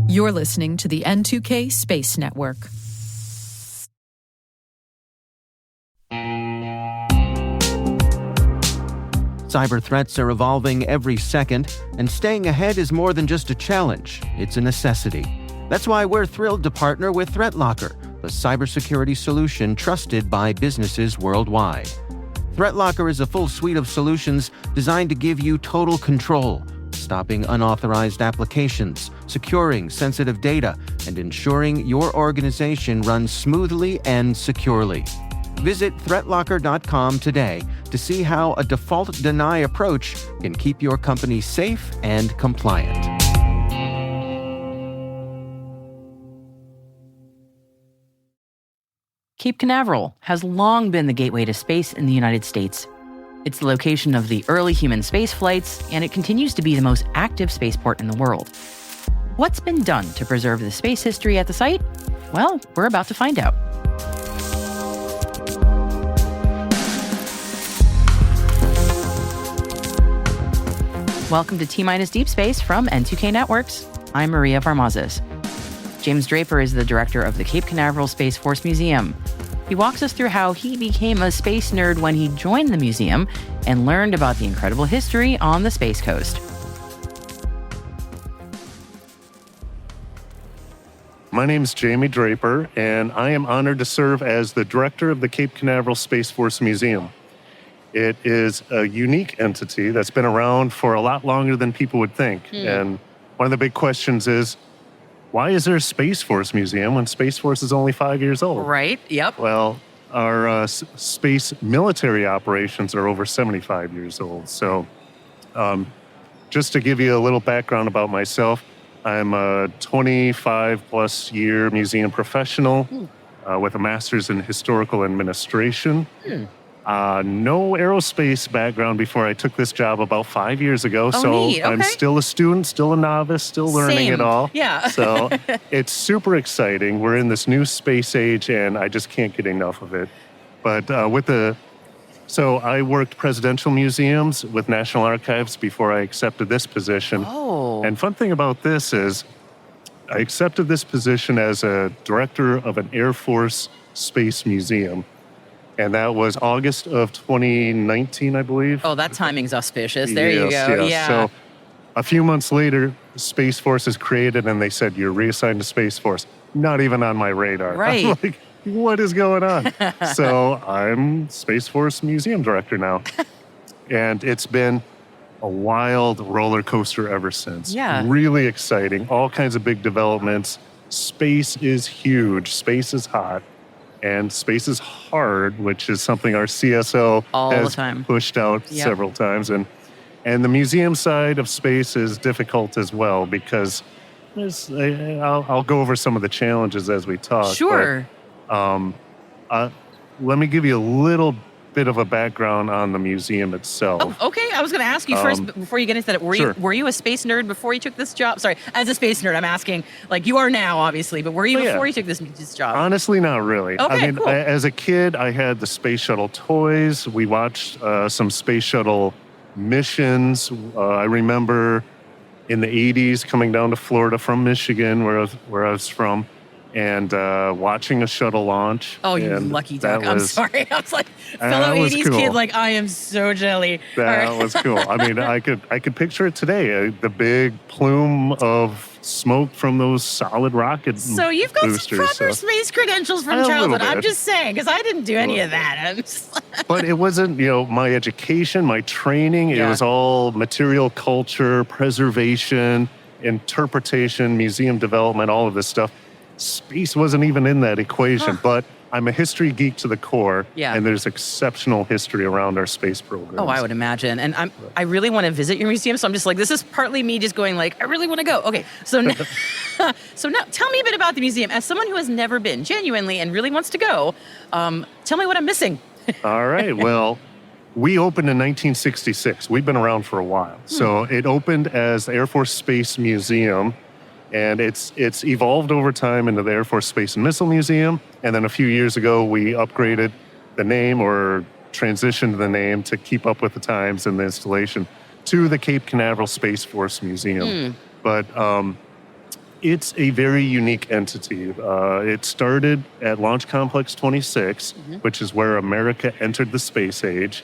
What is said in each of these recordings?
You're listening to the N2K Space Network. Cyber threats are evolving every second, and staying ahead is more than just a challenge, it's a necessity. That's why we're thrilled to partner with ThreatLocker, the cybersecurity solution trusted by businesses worldwide. ThreatLocker is a full suite of solutions designed to give you total control, stopping unauthorized applications, securing sensitive data, and ensuring your organization runs smoothly and securely. Visit threatlocker.com today to see how a default deny approach can keep your company safe and compliant. Cape Canaveral has long been the gateway to space in the United States. It's the location of the early human space flights, and it continues to be the most active spaceport in the world. What's been done to preserve the space history at the site? Well, we're about to find out. Welcome to T-Minus Deep Space from N2K Networks. I'm Maria Varmazes. James Draper is the director of the Cape Canaveral Space Force Museum. He walks us through how he became a space nerd when he joined the museum and learned about the incredible history on the Space Coast. My name is Jamie Draper, and I am honored to serve as the director of the Cape Canaveral Space Force Museum. It is a unique entity that's been around for a lot longer than people would think. And one of the big questions is, why is there a Space Force Museum when Space Force is only 5 years old? Right, yep. Well, our space military operations are over 75 years old. So just to give you a little background about myself, I'm a 25-plus year museum professional with a master's in historical administration. No aerospace background before I took this job about 5 years ago. Oh, so neat. Okay. I'm still a student, still a novice, still learning it all. Yeah. So it's super exciting. We're in this new space age, and I just can't get enough of it. But so I worked presidential museums with National Archives before I accepted this position. Oh. And fun thing about this is I accepted this position as a director of an Air Force Space Museum. And that was August of 2019, I believe. Oh, that timing's auspicious. There you go. Yes. Yeah. So a few months later, Space Force is created, and they said, you're reassigned to Space Force. Not even on my radar. Right. I'm like, what is going on? So I'm Space Force Museum Director now. And it's been a wild roller coaster ever since. Yeah. Really exciting. All kinds of big developments. Space is huge. Space is hot. And space is hard, which is something our CSO has pushed out several times. And the museum side of space is difficult as well because I'll go over some of the challenges as we talk. Sure. But, let me give you a little bit of a background on the museum itself. Oh, okay. I was going to ask you first, before you get into that, were you a space nerd before you took this job? Sorry, as a space nerd, I'm asking, like you are now, obviously, but were you before you took this job? Honestly, not really. Okay, I mean, cool. As a kid, I had the space shuttle toys. We watched some space shuttle missions. I remember in the 80s coming down to Florida from Michigan, where I was from, and watching a shuttle launch. Oh, you lucky duck. I'm sorry. I was like, fellow 80s cool. kid, like, I am so jelly. That was cool. I mean, I could picture it today, the big plume of smoke from those solid rocket So you've got boosters, some proper space credentials from childhood. I'm just saying, because I didn't do any of that. But it wasn't, my education, my training. It was all material culture, preservation, interpretation, museum development, all of this stuff. Space wasn't even in that equation, but I'm a history geek to the core, and there's exceptional history around our space programs. Oh, I would imagine. And I really want to visit your museum, so I'm just like, this is partly me just going like, I really want to go. Okay, so now, tell me a bit about the museum. As someone who has never been, genuinely, and really wants to go, tell me what I'm missing. All right, well, we opened in 1966. We've been around for a while. So it opened as the Air Force Space Museum, and it's evolved over time into the Air Force Space and Missile Museum. And then a few years ago, we upgraded the name or transitioned the name to keep up with the times and the installation to the Cape Canaveral Space Force Museum. But it's a very unique entity. It started at Launch Complex 26, which is where America entered the space age.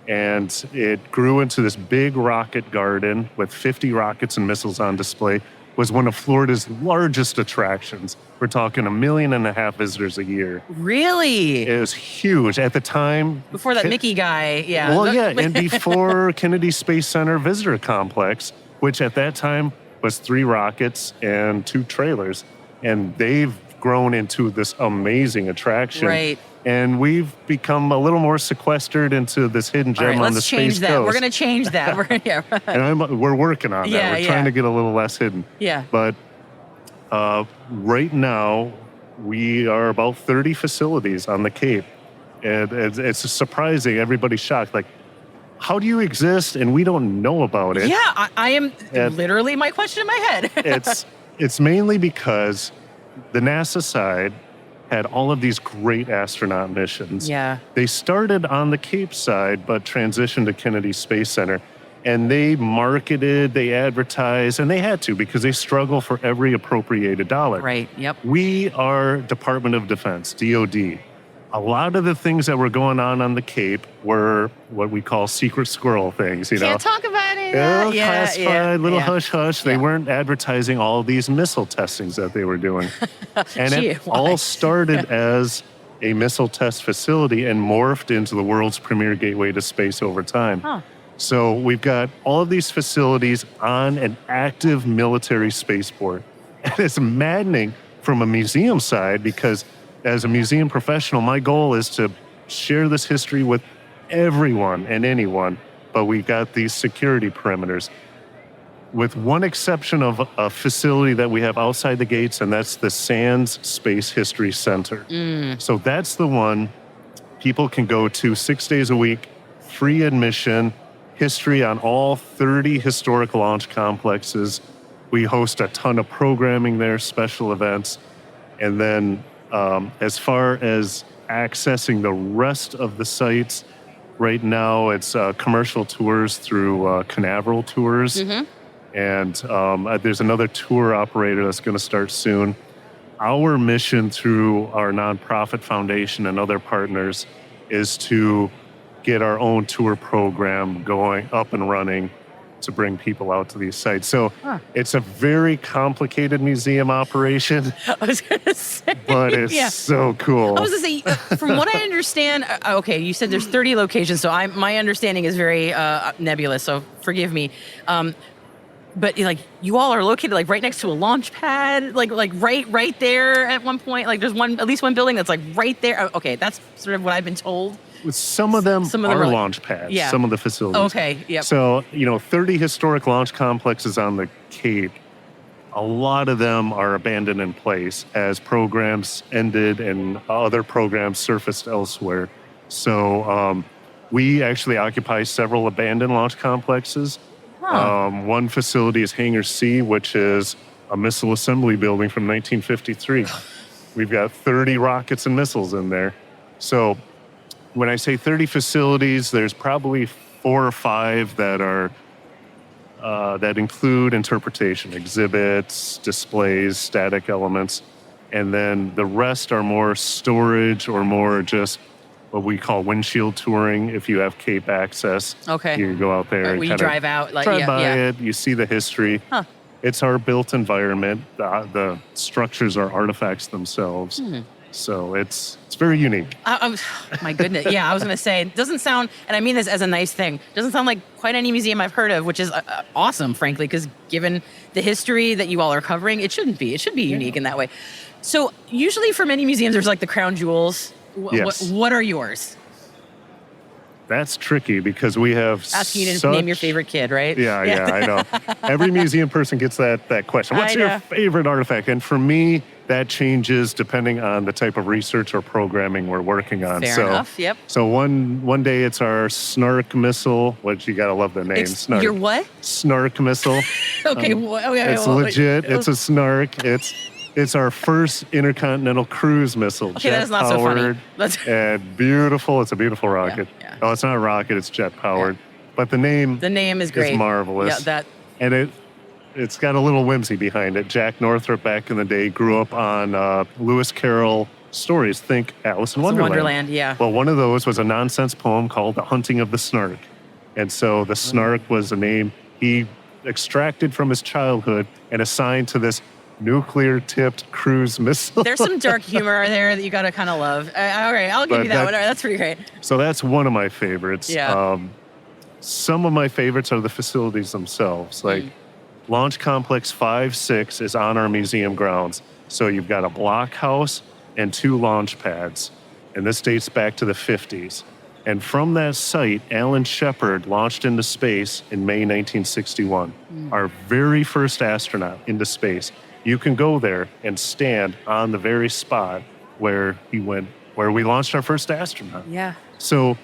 And it grew into this big rocket garden with 50 rockets and missiles on display. Was one of Florida's largest attractions. We're talking 1.5 million visitors a year. Really? It was huge. At the time... Before that Mickey guy, yeah. Well, yeah, and before Kennedy Space Center Visitor Complex, which at that time was 3 rockets and 2 trailers. And they've grown into this amazing attraction. Right. And we've become a little more sequestered into this hidden gem on the Space Coast. We're going to change that. And we're working on that. We're trying to get a little less hidden. Yeah. But right now, we are about 30 facilities on the Cape. And it's surprising. Everybody's shocked. Like, how do you exist and we don't know about it? Yeah, I am literally my question in my head. it's mainly because the NASA side had all of these great astronaut missions. Yeah. They started on the Cape side, but transitioned to Kennedy Space Center. And they marketed, they advertised, and they had to because they struggle for every appropriated dollar. Right, yep. We are Department of Defense, DOD. A lot of the things that were going on the Cape were what we call secret squirrel things, Can't talk about it. Classified, little hush-hush. They weren't advertising all these missile testings that they were doing. And it all started as a missile test facility and morphed into the world's premier gateway to space over time. Huh. So we've got all of these facilities on an active military spaceport. And it's maddening from a museum side because as a museum professional, my goal is to share this history with everyone and anyone, but we got these security perimeters. With one exception of a facility that we have outside the gates, and that's the Sands Space History Center. So that's the one people can go to 6 days a week, free admission, history on all 30 historic launch complexes. We host a ton of programming there, special events, and then as far as accessing the rest of the sites, right now it's commercial tours through Canaveral Tours. And there's another tour operator that's going to start soon. Our mission through our nonprofit foundation and other partners is to get our own tour program going up and running to bring people out to these sites. So it's a very complicated museum operation. I was going to say. But it's so cool. I was going to say, from what I understand, okay, you said there's 30 locations, so my understanding is very nebulous, so forgive me. But like you all are located like right next to a launch pad, like right there at one point. Like there's at least one building that's like right there. Okay, that's sort of what I've been told. Some of them are launch pads, some of the facilities. Okay, yep. So, 30 historic launch complexes on the Cape, a lot of them are abandoned in place as programs ended and other programs surfaced elsewhere. So we actually occupy several abandoned launch complexes. One facility is Hangar C, which is a missile assembly building from 1953. We've got 30 rockets and missiles in there. So when I say 30 facilities, there's probably 4 or 5 that are that include interpretation, exhibits, displays, static elements, and then the rest are more storage or more just what we call windshield touring. If you have Cape access, you go out there and you drive out, drive by it. You see the history. It's our built environment. The structures are artifacts themselves. So it's very unique. My goodness. Yeah, I was going to say, it doesn't sound, and I mean this as a nice thing, doesn't sound like quite any museum I've heard of, which is awesome, frankly, because given the history that you all are covering, it shouldn't be. It should be unique in that way. So usually for many museums, there's like the crown jewels. What are yours? That's tricky because we have asking you to name your favorite kid, right? Yeah, I know. Every museum person gets that question. What's your favorite artifact? And for me, that changes depending on the type of research or programming we're working on. Fair enough, yep. So one day it's our Snark missile, which you gotta love the name. Snark. Your what? Snark missile. It's legit. It's a Snark. It's our first intercontinental cruise missile. Okay, that's not so funny. And beautiful. It's a beautiful rocket. Yeah. Oh, it's not a rocket. It's jet powered. But the name is great. Is marvelous. Yeah, and it's got a little whimsy behind it. Jack Northrop back in the day grew up on Lewis Carroll stories. Think Alice in Wonderland. Yeah. Well, one of those was a nonsense poem called The Hunting of the Snark. And so the Snark was a name he extracted from his childhood and assigned to this nuclear-tipped cruise missile. There's some dark humor there that you got to kind of love. All right, I'll give you that one. All right, that's pretty great. So that's one of my favorites. Yeah. Some of my favorites are the facilities themselves. Like Launch Complex 5-6 is on our museum grounds. So you've got a blockhouse and 2 launch pads. And this dates back to the 50s. And from that site, Alan Shepard launched into space in May 1961. Our very first astronaut into space. You can go there and stand on the very spot where he went, where we launched our first astronaut. Yeah. So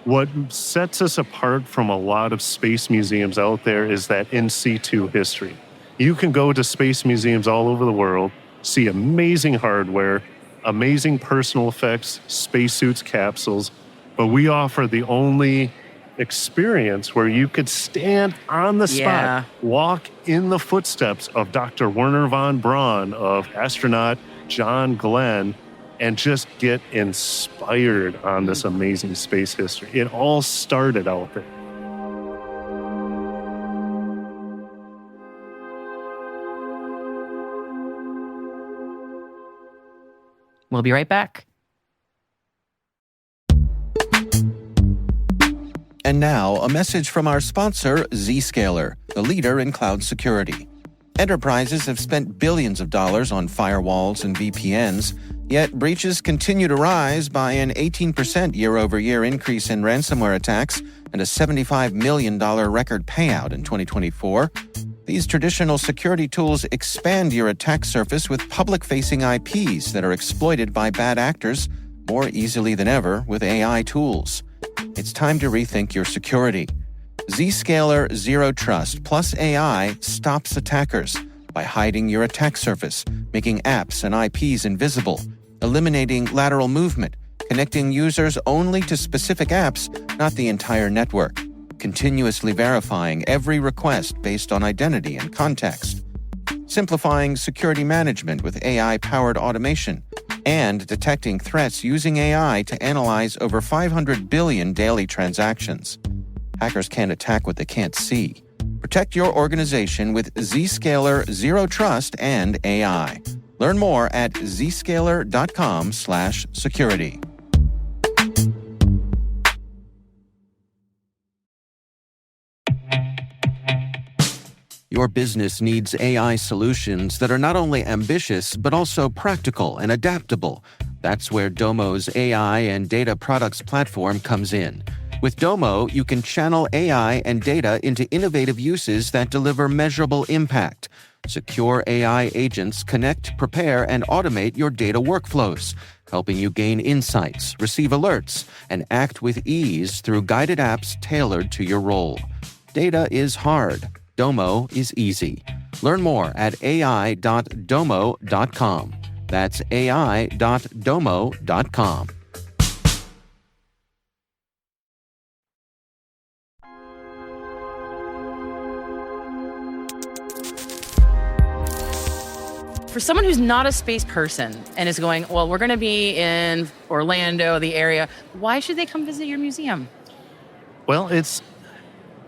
what sets us apart from a lot of space museums out there is that in situ history. You can go to space museums all over the world, see amazing hardware, amazing personal effects, spacesuits, capsules, but we offer the only experience where you could stand on the spot, walk in the footsteps of Dr. Wernher von Braun, of astronaut John Glenn, and just get inspired on this amazing space history. It all started out there. We'll be right back. And now, a message from our sponsor, Zscaler, the leader in cloud security. Enterprises have spent billions of dollars on firewalls and VPNs, yet breaches continue to rise by an 18% year-over-year increase in ransomware attacks and a $75 million record payout in 2024. These traditional security tools expand your attack surface with public-facing IPs that are exploited by bad actors more easily than ever with AI tools. It's time to rethink your security. Zscaler Zero Trust plus AI stops attackers by hiding your attack surface, making apps and IPs invisible, eliminating lateral movement, connecting users only to specific apps, not the entire network, continuously verifying every request based on identity and context, simplifying security management with AI-powered automation, and detecting threats using AI to analyze over 500 billion daily transactions. Hackers can't attack what they can't see. Protect your organization with Zscaler Zero Trust and AI. Learn more at zscaler.com/security. Your business needs AI solutions that are not only ambitious, but also practical and adaptable. That's where Domo's AI and data products platform comes in. With Domo, you can channel AI and data into innovative uses that deliver measurable impact. Secure AI agents connect, prepare, and automate your data workflows, helping you gain insights, receive alerts, and act with ease through guided apps tailored to your role. Data is hard. Domo is easy. Learn more at ai.domo.com. That's ai.domo.com. For someone who's not a space person and is going, well, we're going to be in Orlando, the area, why should they come visit your museum? Well,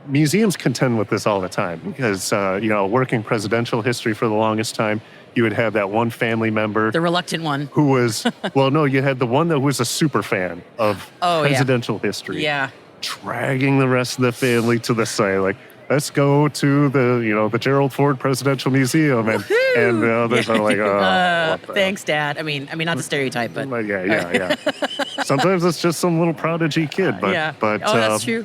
museums contend with this all the time because, working presidential history for the longest time, you would have that one family member. The reluctant one. Who was, you had the one that was a super fan of presidential history. Yeah. Dragging the rest of the family to the site. Like, let's go to the Gerald Ford Presidential Museum. And others are like, thanks, Dad. I mean, not the stereotype, but. Yeah. Sometimes it's just some little prodigy kid. But that's true.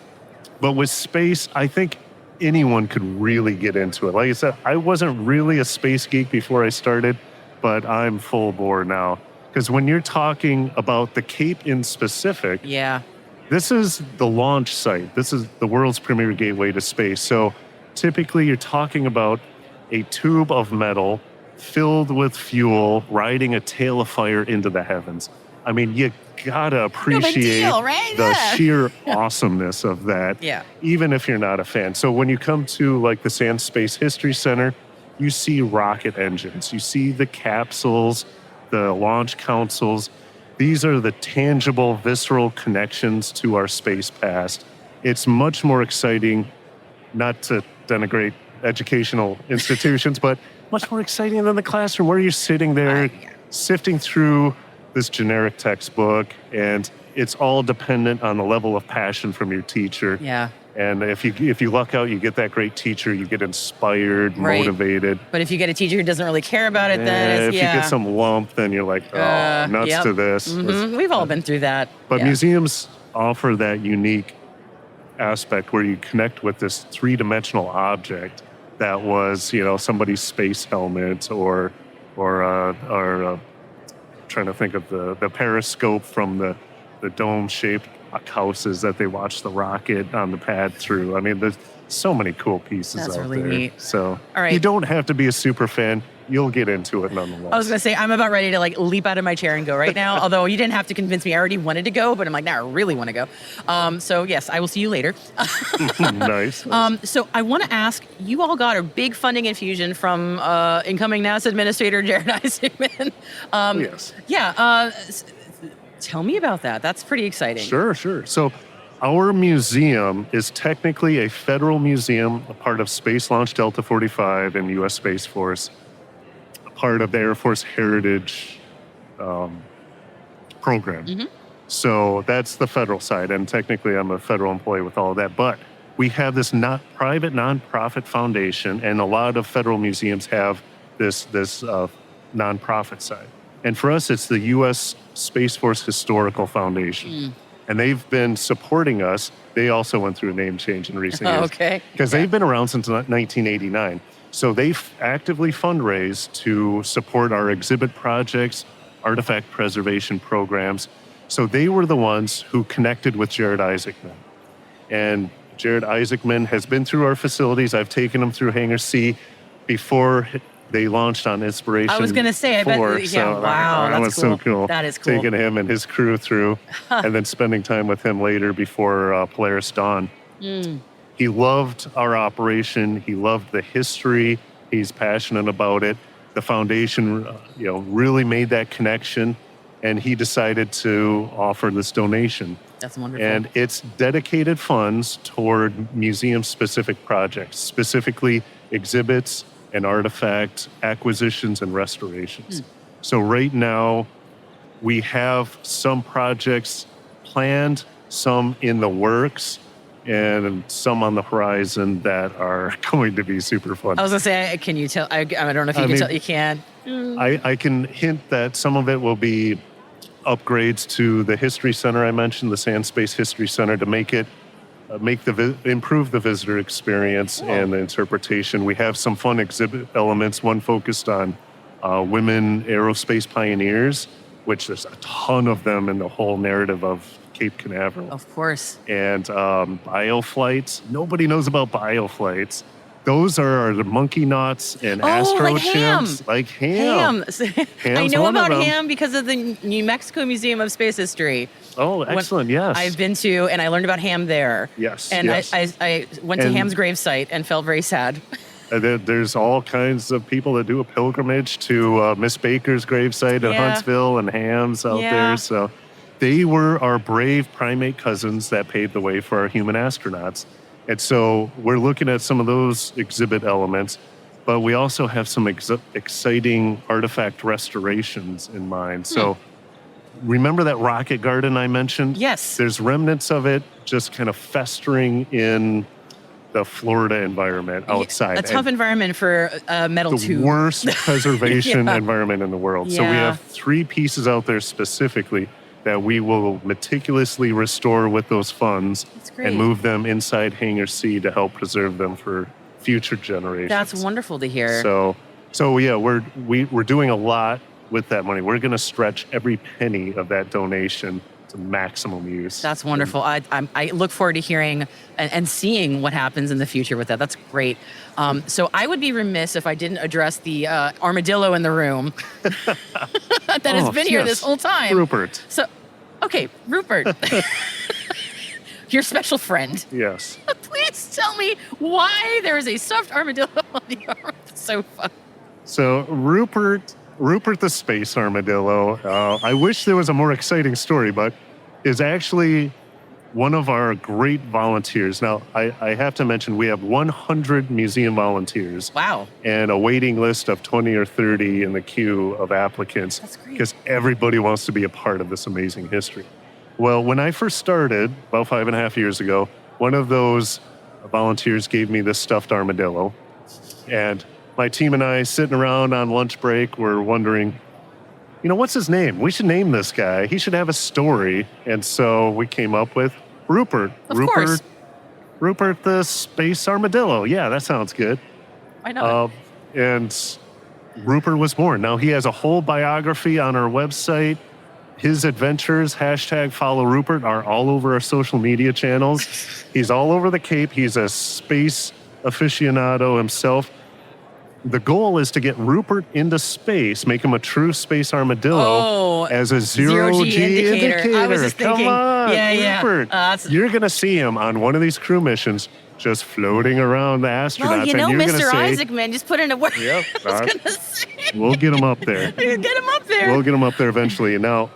But with space, I think anyone could really get into it. Like I said, I wasn't really a space geek before I started, but I'm full bore now. Because when you're talking about the Cape in specific, this is the launch site. This is the world's premier gateway to space. So typically you're talking about a tube of metal filled with fuel riding a tail of fire into the heavens. I mean, you gotta appreciate deal, right? the Yeah. sheer awesomeness of that, Yeah. even if you're not a fan. So when you come to like the Sand Space History Center, you see rocket engines, you see the capsules, the launch consoles. These are the tangible, visceral connections to our space past. It's much more exciting, not to denigrate educational institutions, but much more exciting than the classroom where you're sitting there sifting through this generic textbook, and it's all dependent on the level of passion from your teacher. Yeah. And if you luck out, you get that great teacher, you get inspired, Right. motivated. But if you get a teacher who doesn't really care about it, then it's, If you get some lump, then you're like, oh, nuts yep. to this. We've all been through that. But Yeah. museums offer that unique aspect where you connect with this three-dimensional object that was, somebody's space helmet or trying to think of the periscope from the dome-shaped houses that they watch the rocket on the pad through. I mean, there's so many cool pieces That's out really there. neat. So All right. you don't have to be a super fan. You'll get into it nonetheless. I was going to say, I'm about ready to leap out of my chair and go right now. Although you didn't have to convince me. I already wanted to go, but I'm like, now I really want to go. So yes, I will see you later. Nice. So I want to ask, you all got a big funding infusion from incoming NASA Administrator Jared Isaacman. Yes. Yeah. Tell me about that. That's pretty exciting. Sure. So our museum is technically a federal museum, a part of Space Launch Delta 45 and U.S. Space Force, a part of the Air Force Heritage program. Mm-hmm. So that's the federal side, and technically I'm a federal employee with all of that. But we have this private nonprofit foundation, and a lot of federal museums have this nonprofit side. And for us, it's the U.S. Space Force Historical Foundation. And they've been supporting us. They also went through a name change in recent years. Okay. Because they've been around since 1989. So they've actively fundraised to support our exhibit projects, artifact preservation programs. So they were the ones who connected with Jared Isaacman. And Jared Isaacman has been through our facilities. I've taken him through Hangar C before they launched on Inspiration. I was going to say, I bet. 4, Yeah, so wow. that That's was cool. so cool. That is cool. Taking him and his crew through and then spending time with him later before Polaris Dawn. He loved our operation. He loved the history. He's passionate about it. The foundation, really made that connection, and he decided to offer this donation. That's wonderful. And it's dedicated funds toward museum-specific projects, specifically exhibits and artifact acquisitions and restorations. So right now, we have some projects planned, some in the works, and some on the horizon that are going to be super fun. I was going to say, can you tell? I don't know if you can tell. You can. I can hint that some of it will be upgrades to the History Center I mentioned, the Sand Space History Center, to make it improve the visitor experience and the interpretation. We have some fun exhibit elements, one focused on women aerospace pioneers, which there's a ton of them in the whole narrative of Cape Canaveral. Of course. And bioflights. Nobody knows about bioflights. Those are the monkey knots and astro chimps. Like ham. I know about ham because of the New Mexico Museum of Space History. Oh, excellent, yes. I've been to, and I learned about ham there. Yes, And yes. I went to Ham's gravesite and felt very sad. There's all kinds of people that do a pilgrimage to Miss Baker's gravesite at Huntsville and Ham's out there. So they were our brave primate cousins that paved the way for our human astronauts. And so we're looking at some of those exhibit elements, but we also have some exciting artifact restorations in mind. So remember that rocket garden I mentioned? Yes. There's remnants of it just kind of festering in the Florida environment outside. A tough environment for a metal tube. The worst preservation environment in the world. So we have 3 pieces out there specifically that we will meticulously restore with those funds and move them inside Hangar C to help preserve them for future generations. That's wonderful to hear. So yeah, we're doing a lot with that money. We're going to stretch every penny of that donation to maximum use. That's wonderful. I look forward to hearing and seeing what happens in the future with that. That's great. So I would be remiss if I didn't address the armadillo in the room that has been here this whole time. Rupert. So, okay, Rupert, your special friend. Yes. Please tell me why there is a stuffed armadillo on the arm of the sofa. So Rupert the space armadillo, I wish there was a more exciting story, but is actually one of our great volunteers. Now, I have to mention we have 100 museum volunteers. Wow. And a waiting list of 20 or 30 in the queue of applicants. That's great. Because everybody wants to be a part of this amazing history. Well, when I first started, about 5.5 years ago, one of those volunteers gave me this stuffed armadillo. And my team and I, sitting around on lunch break, were wondering, what's his name? We should name this guy. He should have a story. And so we came up with Rupert. Of course. Rupert the space armadillo. Yeah, that sounds good. I know. And Rupert was born. Now, he has a whole biography on our website. His adventures, #follow Rupert, are all over our social media channels. He's all over the Cape. He's a space aficionado himself. The goal is to get Rupert into space, make him a true space armadillo as a zero-G indicator. I was just thinking, come on, Rupert. You're going to see him on one of these crew missions just floating around the astronauts. Well, and you're Mr. Say, Isaacman, just put in a word. Yep, I was going to say. We'll get him up there. Get him up there. We'll get him up there eventually. Now,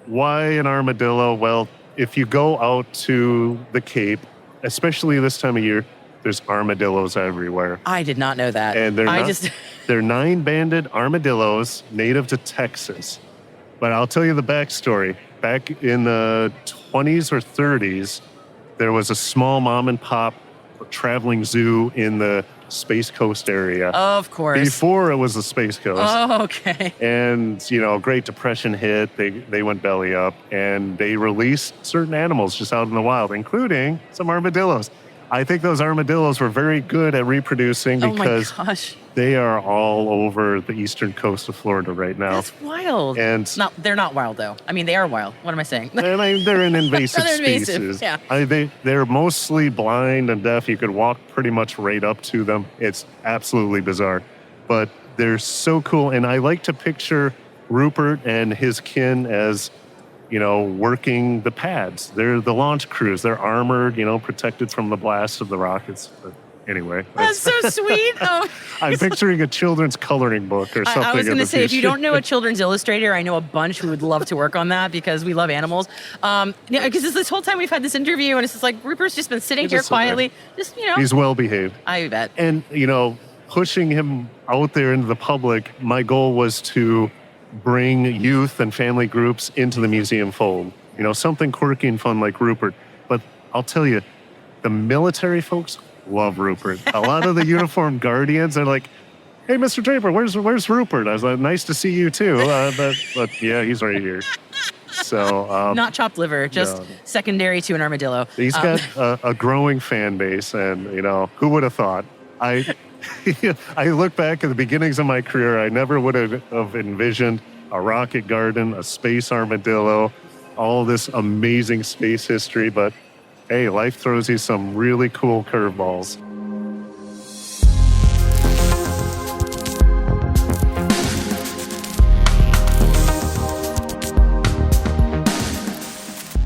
why an armadillo? Well, if you go out to the Cape, especially this time of year, there's armadillos everywhere. I did not know that. And they're 9-banded armadillos native to Texas. But I'll tell you the backstory. Back in the 20s or 30s, there was a small mom and pop traveling zoo in the Space Coast area. Of course. Before it was the Space Coast. Oh, okay. And, Great Depression hit. They went belly up. And they released certain animals just out in the wild, including some armadillos. I think those armadillos were very good at reproducing because they are all over the eastern coast of Florida right now. That's wild. And they're not wild, though. I mean, they are wild. What am I saying? They're an invasive they're species. Invasive, yeah. They're mostly blind and deaf. You could walk pretty much right up to them. It's absolutely bizarre. But they're so cool. And I like to picture Rupert and his kin as working the pads. They're the launch crews. They're armored, protected from the blast of the rockets. But anyway. That's so sweet. Oh. I'm picturing a children's coloring book or something. I was going to say, if you don't know a children's illustrator, I know a bunch who would love to work on that because we love animals. Because this whole time we've had this interview and it's just like, Rupert's just been sitting here quietly. Just, He's well behaved. I bet. And, pushing him out there into the public, my goal was to bring youth and family groups into the museum fold. Something quirky and fun like Rupert. But I'll tell you, the military folks love Rupert. A lot of the uniformed guardians are like, "Hey, Mr. Draper, where's Rupert?" I was like, "Nice to see you too." But yeah, he's right here. So not chopped liver, just secondary to an armadillo. He's got a growing fan base, and who would have thought? I look back at the beginnings of my career, I never would have envisioned a rocket garden, a space armadillo, all this amazing space history. But hey, life throws you some really cool curveballs.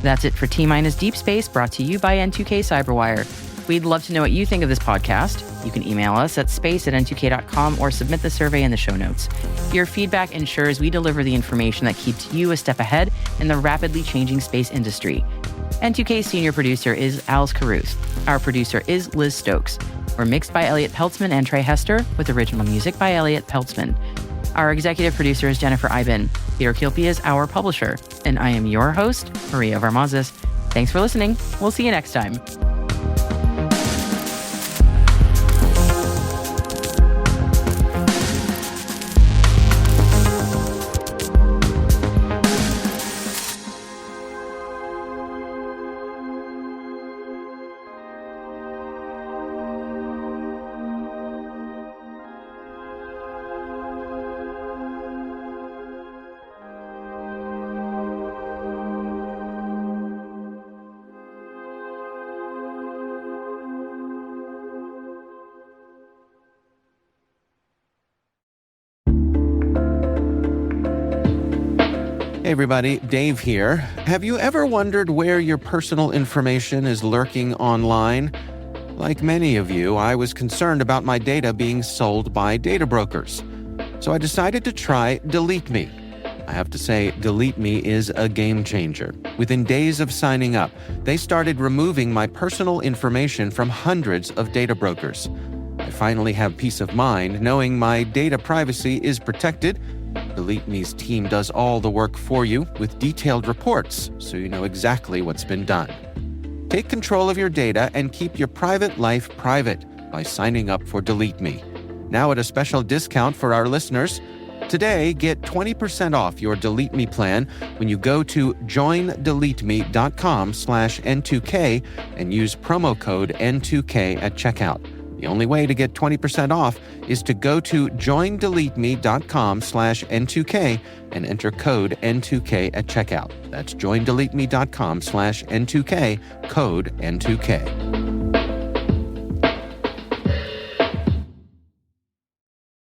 That's it for T-Minus Deep Space, brought to you by N2K Cyberwire. We'd love to know what you think of this podcast. You can email us at space@n2k.com or submit the survey in the show notes. Your feedback ensures we deliver the information that keeps you a step ahead in the rapidly changing space industry. N2K's senior producer is Alice Caruth. Our producer is Liz Stokes. We're mixed by Elliot Peltzman and Trey Hester, with original music by Elliot Peltzman. Our executive producer is Jennifer Iben. Peter Kilpie is our publisher. And I am your host, Maria Varmazes. Thanks for listening. We'll see you next time. Hey everybody, Dave here. Have you ever wondered where your personal information is lurking online? Like many of you, I was concerned about my data being sold by data brokers. So I decided to try Delete Me. I have to say, Delete Me is a game changer. Within days of signing up, they started removing my personal information from hundreds of data brokers. I finally have peace of mind knowing my data privacy is protected. Delete Me's team does all the work for you with detailed reports, so you know exactly what's been done. Take control of your data and keep your private life private by signing up for Delete Me. Now at a special discount for our listeners. Today, get 20% off your Delete Me plan when you go to joindeleteme.com/N2K and use promo code N2K at checkout. The only way to get 20% off is to go to joindeleteme.com/N2K and enter code N2K at checkout. That's joindeleteme.com/N2K, code N2K.